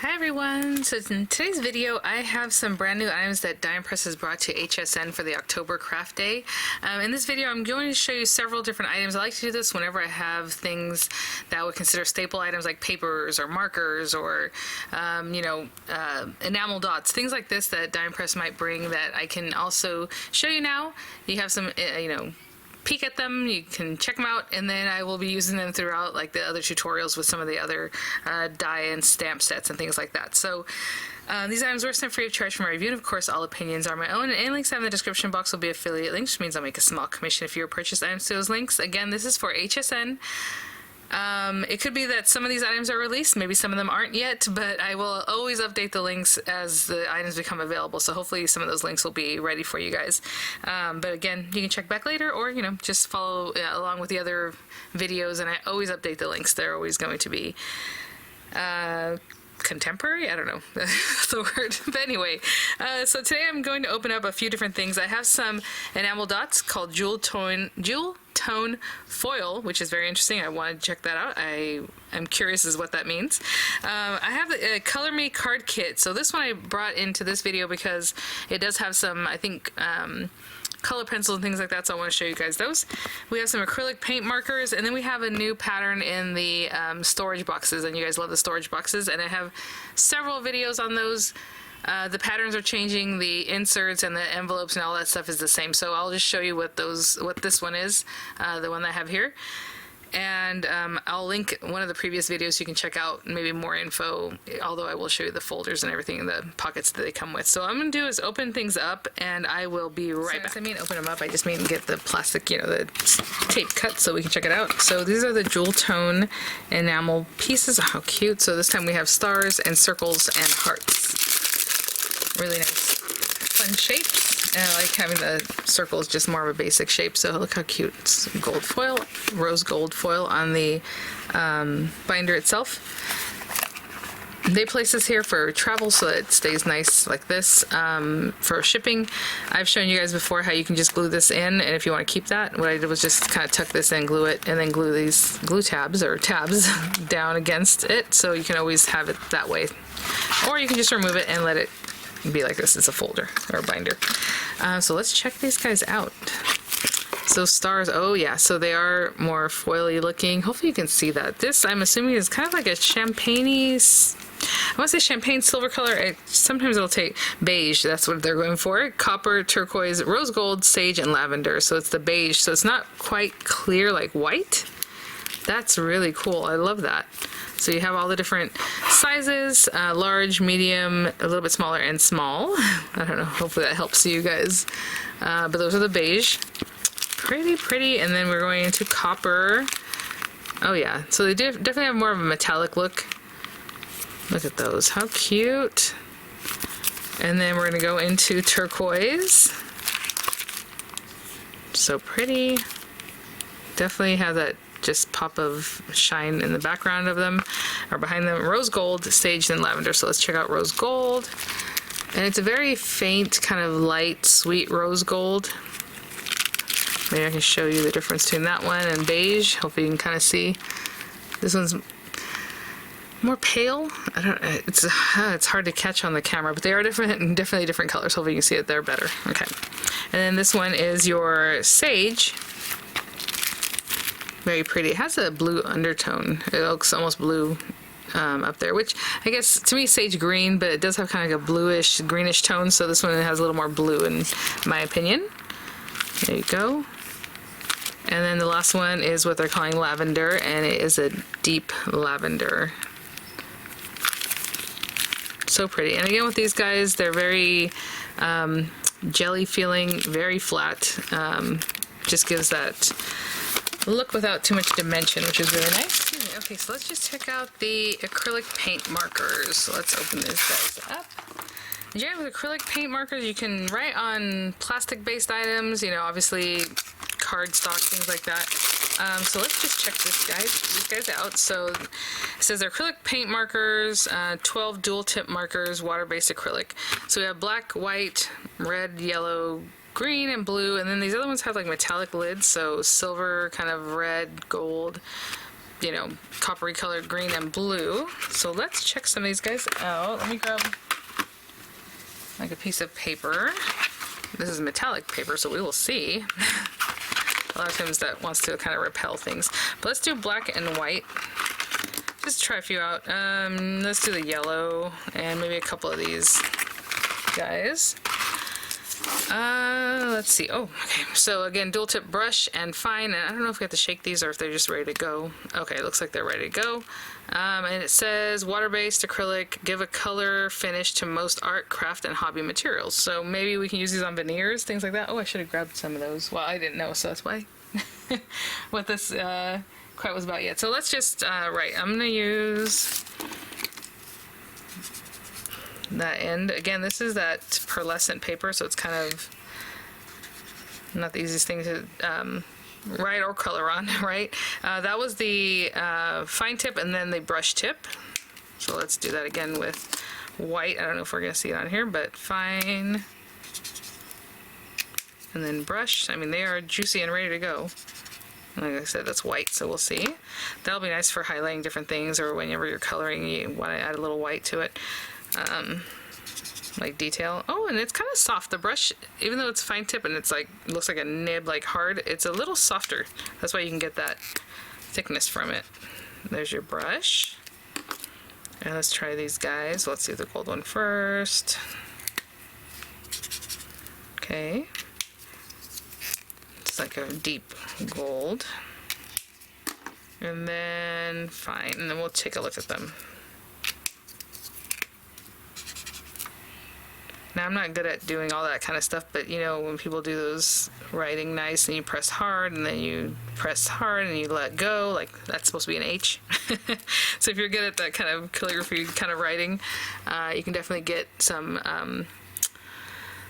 Hi everyone, so in today's video I have some brand new items that Dye Press has brought to HSN for the October Craft Day. In this video I'm going to show you several different items. I like to do this whenever I have things that I would consider staple items like papers or markers or enamel dots, things like this that Dye Press might bring that I can also show you now. You have some peek at them, you can check them out, and then I will be using them throughout like the other tutorials with some of the other die and stamp sets and things like that. So these items were sent free of charge for my review, and of course all opinions are my own, and any links I have in the description box will be affiliate links, which means I'll make a small commission if you purchase items to those links. Again, this is for HSN. It could be that some of these items are released, maybe some of them aren't yet, but I will always update the links as the items become available, so hopefully some of those links will be ready for you guys. But again, you can check back later, or just follow along with the other videos, and I always update the links. They're always going to be contemporary? I don't know the word. But anyway, so today I'm going to open up a few different things. I have some enamel dots called Jewel Tone Foil, which is very interesting. I wanted to check that out. I am curious as what that means. I have a Color Me card kit. So this one I brought into this video because it does have some, I think, color pencils and things like that, so I want to show you guys those. We have some acrylic paint markers, and then we have a new pattern in the storage boxes, and you guys love the storage boxes, and I have several videos on those. The patterns are changing, the inserts and the envelopes and all that stuff is the same, so I'll just show you what this one is, the one that I have here. And I'll link one of the previous videos so you can check out maybe more info, although I will show you the folders and everything in the pockets that they come with. So what I'm going to do is open things up, and I will be right back. I mean open them up, I just mean get the plastic, the tape cut so we can check it out. So these are the Jewel Tone enamel pieces. How cute. So this time we have stars and circles and hearts. Really nice, fun shapes. And I like having the circles just more of a basic shape, so look how cute. It's gold foil, rose gold foil on the binder itself. They place this here for travel so that it stays nice like this. For shipping, I've shown you guys before how you can just glue this in, and if you want to keep that, what I did was just kind of tuck this in, glue it, and then glue these glue tabs down against it, so you can always have it that way. Or you can just remove it and let it be like this. It's a folder or a binder. So let's check these guys out. So stars, oh yeah, so they are more foily looking. Hopefully you can see that. This, I'm assuming, is kind of like a champagne-y, I want to say champagne silver color. Sometimes it'll take beige, that's what they're going for. Copper, turquoise, rose gold, sage, and lavender. So it's the beige, so it's not quite clear like white. That's really cool. I love that. So you have all the different sizes, large, medium, a little bit smaller, and small. I don't know, hopefully that helps you guys. But those are the beige. Pretty, pretty. And then we're going into copper. Oh yeah, so they definitely have more of a metallic look. Look at those, how cute. And then we're gonna go into turquoise. So pretty. Definitely have that just pop of shine in the background of them, or behind them. Rose gold, sage, and lavender. So let's check out rose gold. And it's a very faint, kind of light, sweet rose gold. Maybe I can show you the difference between that one and beige. Hopefully you can kind of see. This one's more pale. I don't. It's hard to catch on the camera, but they are different, definitely different colors. Hopefully you can see it there better. Okay. And then this one is your sage. Very pretty. It has a blue undertone. It looks almost blue up there, which I guess to me sage green, but it does have kind of like a bluish, greenish tone, so this one has a little more blue in my opinion. There you go. And then the last one is what they're calling lavender, and it is a deep lavender. So pretty. And again with these guys, they're very jelly feeling, very flat. Just gives that look without too much dimension, which is really nice. Okay, so let's just check out the acrylic paint markers. So let's open these guys up. Generally with acrylic paint markers, you can write on plastic-based items, obviously cardstock, things like that. So let's just check these guys out. So it says they're acrylic paint markers, 12 dual tip markers, water-based acrylic. So we have black, white, red, yellow, green, and blue, and then these other ones have like metallic lids, so silver, kind of red, gold. you know, coppery colored green and blue. So let's check some of these guys out. Let me grab like a piece of paper. This is metallic paper, so we will see. A lot of times that wants to kind of repel things. But let's do black and white. Just try a few out. Let's do the yellow and maybe a couple of these guys. Let's see. Oh, okay. So again, dual tip brush and fine. And I don't know if we have to shake these or if they're just ready to go. Okay, it looks like they're ready to go. And it says water-based acrylic, give a color finish to most art, craft, and hobby materials. So maybe we can use these on veneers, things like that. Oh, I should have grabbed some of those. Well, I didn't know, so that's why what this quite was about yet. So let's just, right, I'm going to use that end. Again, this is that pearlescent paper, so it's kind of not the easiest thing to write or color on, right? That was the fine tip and then the brush tip. So let's do that again with white. I don't know if we're going to see it on here, but fine. And then brush. I mean, they are juicy and ready to go. Like I said, that's white, so we'll see. That'll be nice for highlighting different things, or whenever you're coloring, you want to add a little white to it. Like detail. Oh, and it's kind of soft. The brush, even though it's fine tip and it's like, looks like a nib, like hard, it's a little softer. That's why you can get that thickness from it. There's your brush. And let's try these guys. Let's do the gold one first. Okay. It's like a deep gold. And then fine, and then we'll take a look at them. Now, I'm not good at doing all that kind of stuff, but you know, when people do those writing nice and you press hard and then you press hard and you let go, like that's supposed to be an H. So if you're good at that kind of calligraphy kind of writing, you can definitely get some,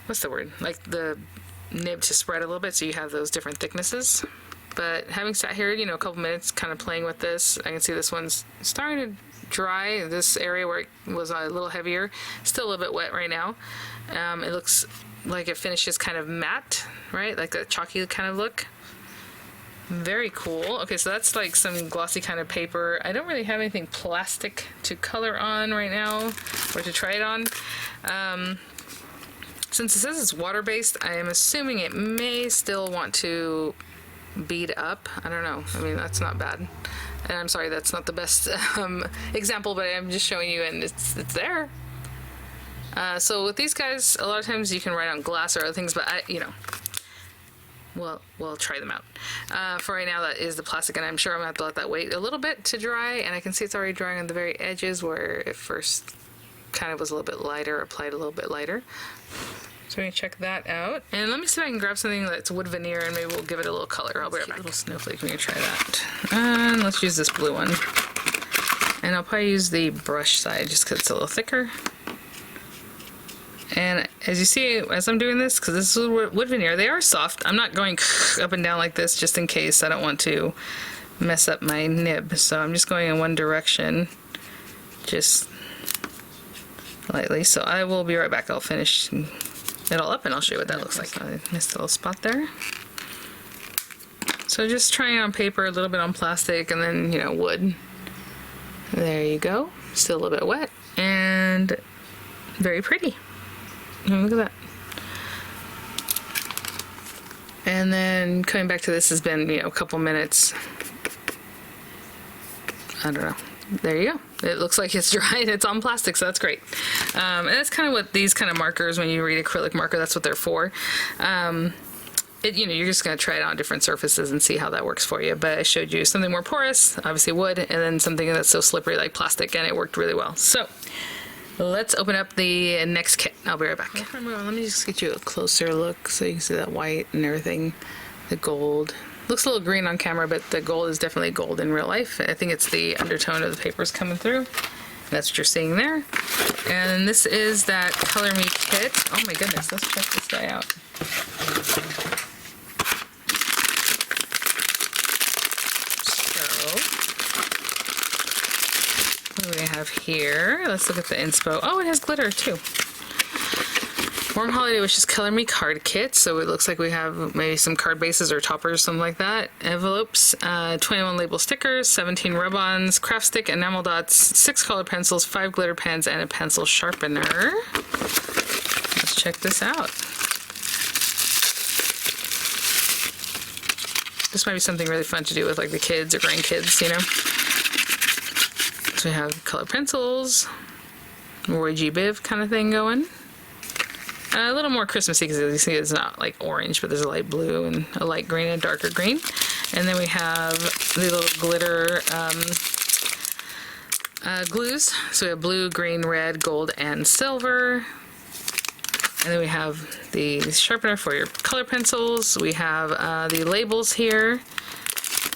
what's the word? Like the nib to spread a little bit so you have those different thicknesses. But having sat here, you know, a couple minutes kind of playing with this, I can see this one's starting to dry. This area where it was a little heavier, still a little bit wet right now. It looks like it finishes kind of matte, right? Like a chalky kind of look. Very cool. Okay, so that's like some glossy kind of paper. I don't really have anything plastic to color on right now or to try it on. Since it says it's water-based, I am assuming it may still want to bead up. I don't know. I mean, that's not bad. And I'm sorry, that's not the best example, but I'm just showing you, and it's there. So with these guys, a lot of times you can write on glass or other things, but you know, we'll try them out. For right now, that is the plastic, and I'm sure I'm gonna have to let that wait a little bit to dry, and I can see it's already drying on the very edges where it first kind of was a little bit lighter, applied a little bit lighter. So we're gonna check that out. And let me see if I can grab something that's wood veneer and maybe we'll give it a little color. I'll be right back. A little snowflake, we're gonna try that. And let's use this blue one. And I'll probably use the brush side just because it's a little thicker. And as you see, as I'm doing this, because this is wood veneer, they are soft. I'm not going up and down like this just in case I don't want to mess up my nib. So I'm just going in one direction, just lightly. So I will be right back. I'll finish it all up and I'll show you what that looks like. I missed a little spot there. So just trying on paper, a little bit on plastic, and then, you know, wood. There you go. Still a little bit wet and very pretty. Look at that. And then coming back to this has been, you know, a couple minutes. I don't know. There you go. It looks like it's dried. It's on plastic, so that's great. And that's kind of what these kind of markers, when you read acrylic marker, that's what they're for. You know, you're just going to try it on different surfaces and see how that works for you. But I showed you something more porous, obviously wood, and then something that's so slippery like plastic, and it worked really well. So let's open up the next kit. I'll be right back. Let me just get you a closer look so you can see that white and everything, the gold. Looks a little green on camera, but the gold is definitely gold in real life. I think it's the undertone of the papers coming through. That's what you're seeing there. And this is that Color Me kit. Oh my goodness, let's check this guy out. So, what do we have here? Let's look at the inspo. Oh, it has glitter too. Warm Holiday Wishes Color Me Card Kit. So it looks like we have maybe some card bases or toppers, something like that. Envelopes, 21 label stickers, 17 rub-ons, craft stick, enamel dots, 6 color pencils, 5 glitter pens, and a pencil sharpener. Let's check this out. This might be something really fun to do with like the kids or grandkids, you know. So we have color pencils, Roy G. Biv kind of thing going. A little more Christmassy because you see it's not like orange, but there's a light blue and a light green and a darker green. And then we have the little glitter glues. So we have blue, green, red, gold, and silver. And then we have the sharpener for your color pencils. We have the labels here.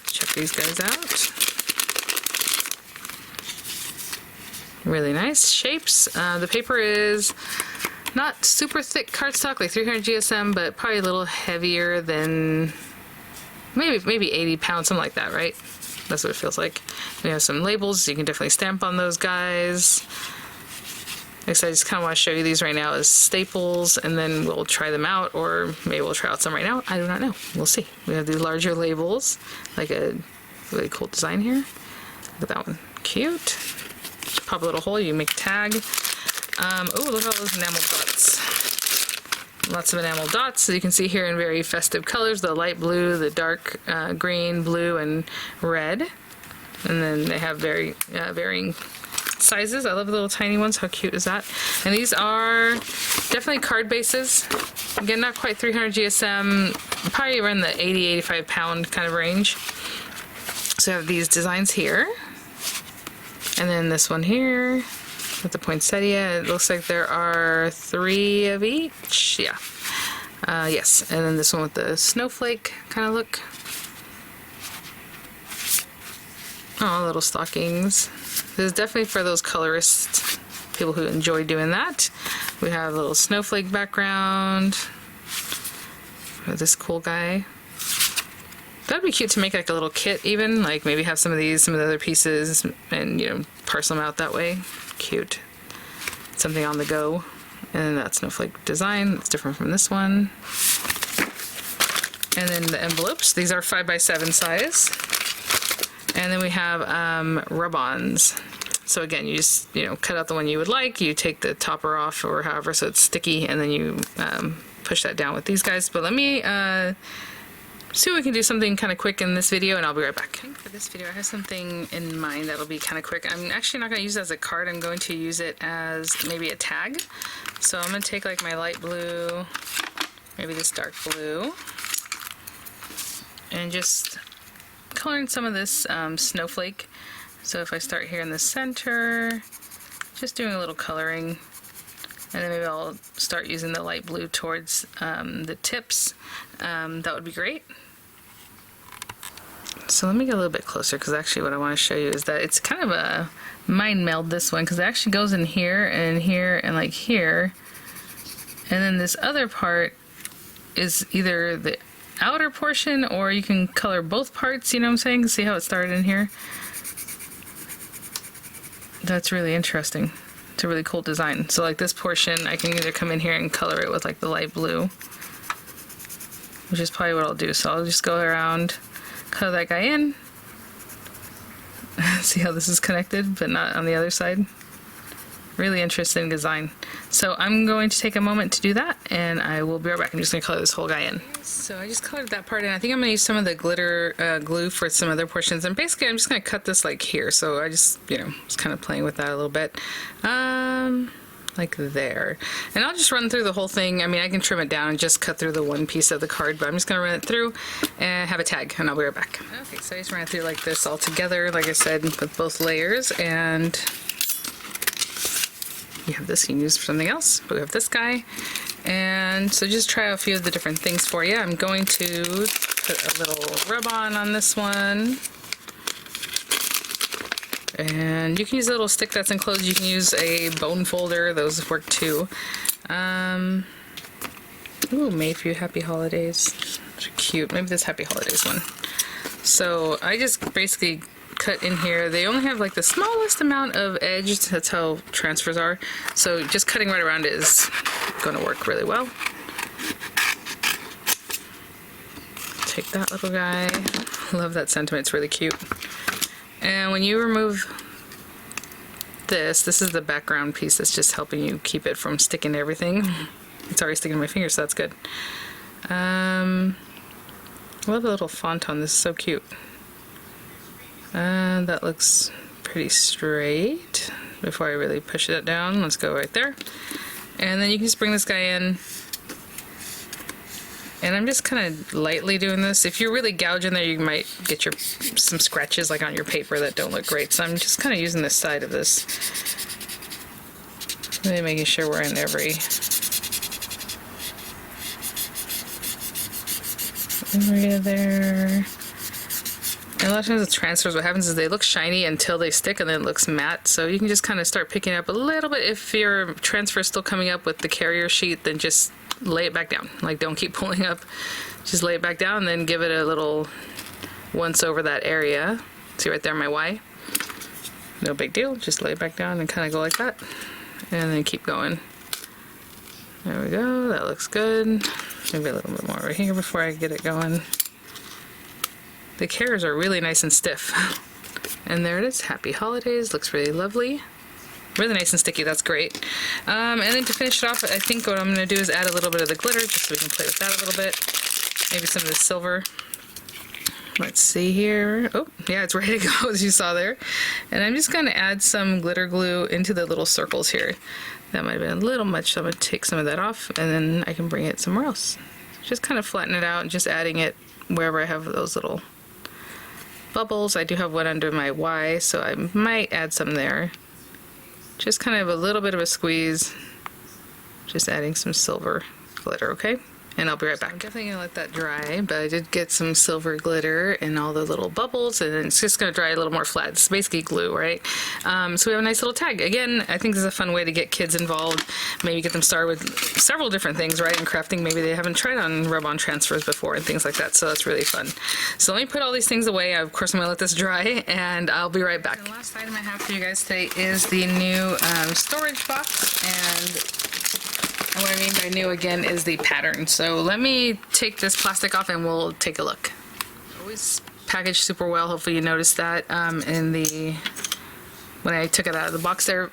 Check these guys out. Really nice shapes. The paper is not super thick cardstock, like 300 GSM, but probably a little heavier than maybe 80 pounds, something like that, right? That's what it feels like. We have some labels. You can definitely stamp on those guys. Like I said, I just kind of want to show you these right now as staples, and then we'll try them out, or maybe we'll try out some right now. I do not know. We'll see. We have the larger labels, like a really cool design here. Look at that one. Cute. Just pop a little hole, you make a tag. Oh, look at all those enamel dots. Lots of enamel dots, as you can see here in very festive colors, the light blue, the dark green, blue, and red. And then they have very varying sizes. I love the little tiny ones. How cute is that? And these are definitely card bases. Again, not quite 300 GSM, probably around the 80, 85 pound kind of range. So I have these designs here. And then this one here with the poinsettia. It looks like there are 3 of each. Yeah. Yes. And then this one with the snowflake kind of look. Oh, little stockings. This is definitely for those colorists, people who enjoy doing that. We have a little snowflake background. This cool guy. That'd be cute to make like a little kit even, like maybe have some of these, some of the other pieces, and you know, parcel them out that way. Cute. Something on the go. And then that snowflake design, it's different from this one. And then the envelopes, these are 5x7 size. And then we have rub-ons. So again, you just, you know, cut out the one you would like, you take the topper off or however so it's sticky, and then you push that down with these guys. But let me see if we can do something kind of quick in this video, and I'll be right back. I think for this video I have something in mind that'll be kind of quick. I'm actually not going to use it as a card. I'm going to use it as maybe a tag. So I'm going to take like my light blue, maybe this dark blue, and just color in some of this snowflake. So if I start here in the center, just doing a little coloring, and then maybe I'll start using the light blue towards the tips. That would be great. So let me get a little bit closer, because actually what I want to show you is that it's kind of a mind meld, this one, because it actually goes in here and here and like here. And then this other part is either the outer portion, or you can color both parts, you know what I'm saying? See how it started in here? That's really interesting. It's a really cool design. So like this portion, I can either come in here and color it with like the light blue, which is probably what I'll do. So I'll just go around, color that guy in. See how this is connected, but not on the other side? Really interesting design. So I'm going to take a moment to do that, and I will be right back. I'm just going to color this whole guy in. So I just colored that part in. I think I'm going to use some of the glitter glue for some other portions, and basically I'm just going to cut this like here. So I just, you know, was kind of playing with that a little bit. Like there. And I'll just run through the whole thing. I mean, I can trim it down and just cut through the one piece of the card, but I'm just going to run it through and have a tag, and I'll be right back. Okay, so I just ran it through like this all together, like I said, with both layers, and you have this you can use for something else, but we have this guy. And so just try out a few of the different things for you. I'm going to put a little rub-on on this one. And you can use a little stick that's enclosed. You can use a bone folder. Those work too. Ooh, made for you Happy Holidays. Those are cute. Maybe this Happy Holidays one. So I just basically cut in here. They only have like the smallest amount of edge. That's how transfers are. So just cutting right around it is going to work really well. Take that little guy. Love that sentiment. It's really cute. And when you remove this is the background piece that's just helping you keep it from sticking to everything. It's already sticking to my fingers, so that's good. I love the little font on this. So cute. That looks pretty straight. Before I really push it down, let's go right there. And then you can just bring this guy in. And I'm just kind of lightly doing this. If you're really gouging there, you might get some scratches like on your paper that don't look great. So I'm just kind of using this side of this. Really making sure we're in every area there. And a lot of times with transfers, what happens is they look shiny until they stick and then it looks matte. So you can just kind of start picking up a little bit. If your transfer is still coming up with the carrier sheet, then just lay it back down. Like, don't keep pulling up. Just lay it back down and then give it a little once over that area. See right there, my Y? No big deal. Just lay it back down and kind of go like that. And then keep going. There we go. That looks good. Maybe a little bit more over here before I get it going. The carriers are really nice and stiff. And there it is. Happy Holidays. Looks really lovely. Really nice and sticky. That's great. And then to finish it off, I think what I'm going to do is add a little bit of the glitter just so we can play with that a little bit. Maybe some of the silver. Let's see here. Oh, yeah, it's ready to go, as you saw there. And I'm just going to add some glitter glue into the little circles here. That might have been a little much, so I'm going to take some of that off, and then I can bring it somewhere else. Just kind of flatten it out and just adding it wherever I have those little bubbles. I do have one under my Y, so I might add some there. Just kind of a little bit of a squeeze. Just adding some silver glitter, okay? And I'll be right back. I'm definitely gonna let that dry, but I did get some silver glitter and all the little bubbles, and then it's just gonna dry a little more flat. It's basically glue, right? So we have a nice little tag. Again, I think this is a fun way to get kids involved. Maybe get them started with several different things, right? In crafting, maybe they haven't tried on rub-on transfers before and things like that, so that's really fun. So let me put all these things away. Of course, I'm gonna let this dry, and I'll be right back. The last item I have for you guys today is the new storage box, and what I mean by new again is the pattern. So let me take this plastic off and we'll take a look. Always packaged super well. Hopefully you noticed that when I took it out of the box there,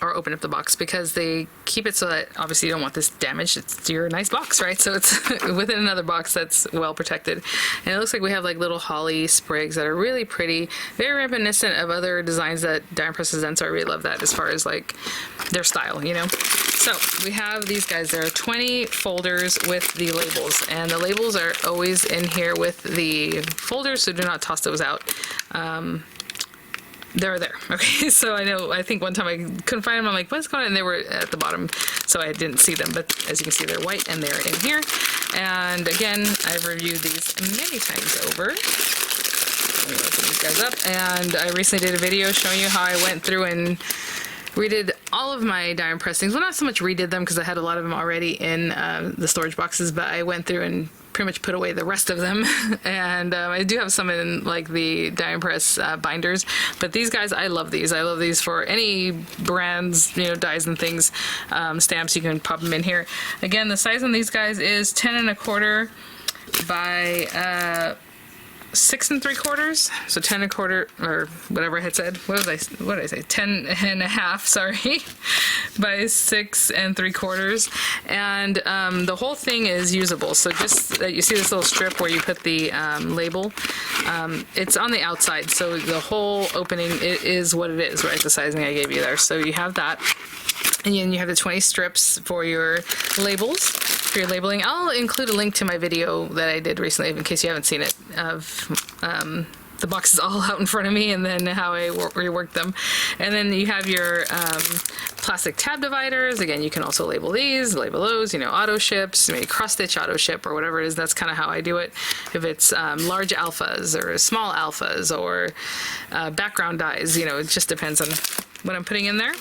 or open up the box, because they keep it so that obviously you don't want this damaged. It's your nice box, right? So it's within another box that's well protected. And it looks like we have like little holly sprigs that are really pretty, very reminiscent of other designs that Die Press presents. So I really love that as far as like their style, you know? So we have these guys. There are 20 folders with the labels, and the labels are always in here with the folders, so do not toss those out. They're there. Okay, so I think one time I couldn't find them. I'm like, what's going on? And they were at the bottom, so I didn't see them. But as you can see, they're white and they're in here. And again, I've reviewed these many times over. Let me open these guys up. And I recently did a video showing you how I went through and redid all of my die and press things. Well, not so much redid them because I had a lot of them already in the storage boxes, but I went through and pretty much put away the rest of them. And I do have some in like the die and press binders, but these guys, I love these. I love these for any brands, you know, dies and things, stamps. You can pop them in here. Again, the size on these guys is 10 1/4 by 6 3/4, so 10 1/4 or whatever I had said. What did I say? 10 1/2, sorry, by 6 3/4, and the whole thing is usable. So just you see this little strip where you put the label. It's on the outside, so the whole opening it is what it is, right? The sizing I gave you there. So you have that. And then you have the 20 strips for your labels, for your labeling. I'll include a link to my video that I did recently in case you haven't seen it, of the boxes all out in front of me and then how I reworked them. And then you have your plastic tab dividers. Again, you can also label these, label those, you know, auto ships, maybe cross stitch auto ship or whatever it is. That's kind of how I do it. If it's large alphas or small alphas or background dies, you know, it just depends on what I'm putting in there.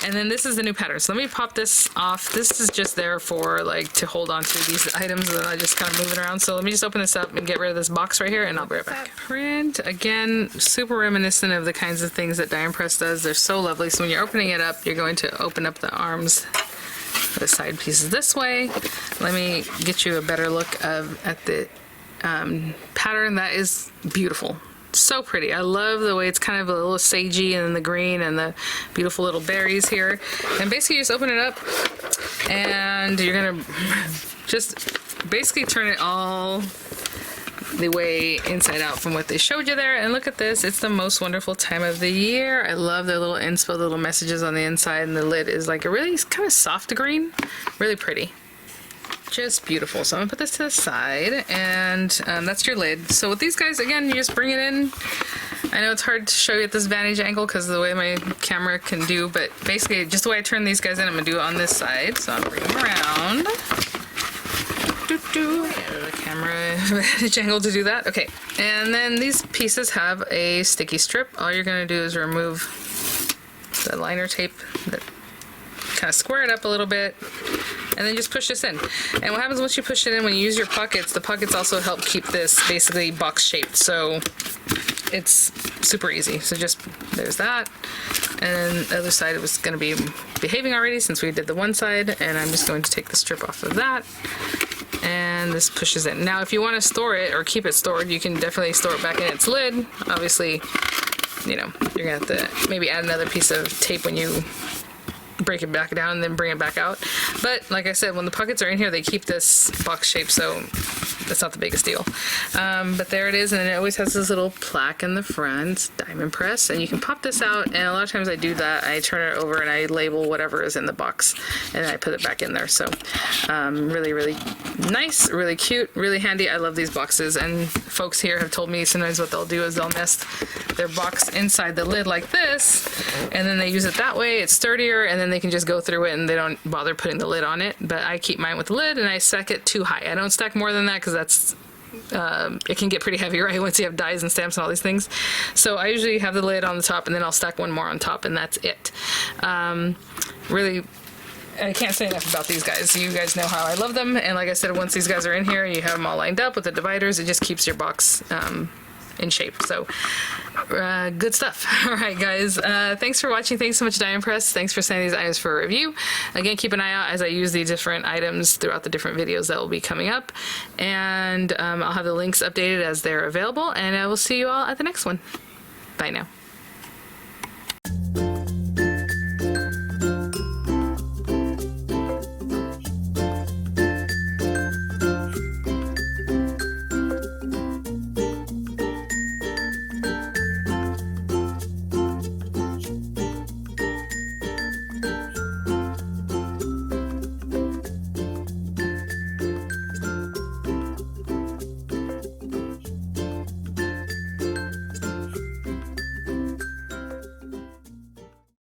And then this is the new pattern. So let me pop this off. This is just there for like to hold on to these items that I just kind of move it around. So let me just open this up and get rid of this box right here, and I'll be right back. Print, again, super reminiscent of the kinds of things that Die and Press does. They're so lovely. So when you're opening it up, you're going to open up the arms, the side pieces this way. Let me get you a better look at the pattern. That is beautiful. So pretty. I love the way it's kind of a little sagey, and the green and the beautiful little berries here. And basically you just open it up and you're gonna just basically turn it all the way inside out from what they showed you there. And look at this, it's the most wonderful time of the year. I love their little inspo, little messages on the inside, and the lid is like a really kind of soft green, really pretty. Just beautiful. So I'm gonna put this to the side, and that's your lid. So with these guys, again, you just bring it in. I know it's hard to show you at this vantage angle because of the way my camera can do, but basically just the way I turn these guys in, I'm gonna do it on this side. So I'll bring them around. The camera vantage angle to do that. Okay, and then these pieces have a sticky strip. All you're gonna do is remove the liner tape, that kind of square it up a little bit, and then just push this in. And what happens once you push it in, when you use your pockets, the pockets also help keep this basically box shaped, so it's super easy. So just, there's that. And the other side was going to be behaving already since we did the one side, and I'm just going to take the strip off of that. And this pushes in. Now if you want to store it or keep it stored, you can definitely store it back in its lid. Obviously, you know, you're going to have to maybe add another piece of tape when you break it back down and then bring it back out. But like I said, when the pockets are in here, they keep this box shape, so that's not the biggest deal. But there it is, and it always has this little plaque in the front, diamond press, and you can pop this out, and a lot of times I do that. I turn it over and I label whatever is in the box, and I put it back in there. So really, really nice, really cute, really handy. I love these boxes, and folks here have told me sometimes what they'll do is they'll nest their box inside the lid like this, and then they use it that way. It's sturdier, and then they can just go through it and they don't bother putting the lid on it. But I keep mine with the lid, and I stack it too high. I don't stack more than that because that's it can get pretty heavy, right, once you have dies and stamps and all these things. So I usually have the lid on the top, and then I'll stack one more on top, and that's it. Really, I can't say enough about these guys. You guys know how I love them, and like I said, once these guys are in here and you have them all lined up with the dividers, it just keeps your box in shape. So good stuff. All right, guys, thanks for watching. Thanks so much, Die and Press. Thanks for sending these items for review. Again, keep an eye out as I use the different items throughout the different videos that will be coming up, and I'll have the links updated as they're available, and I will see you all at the next one. Bye now.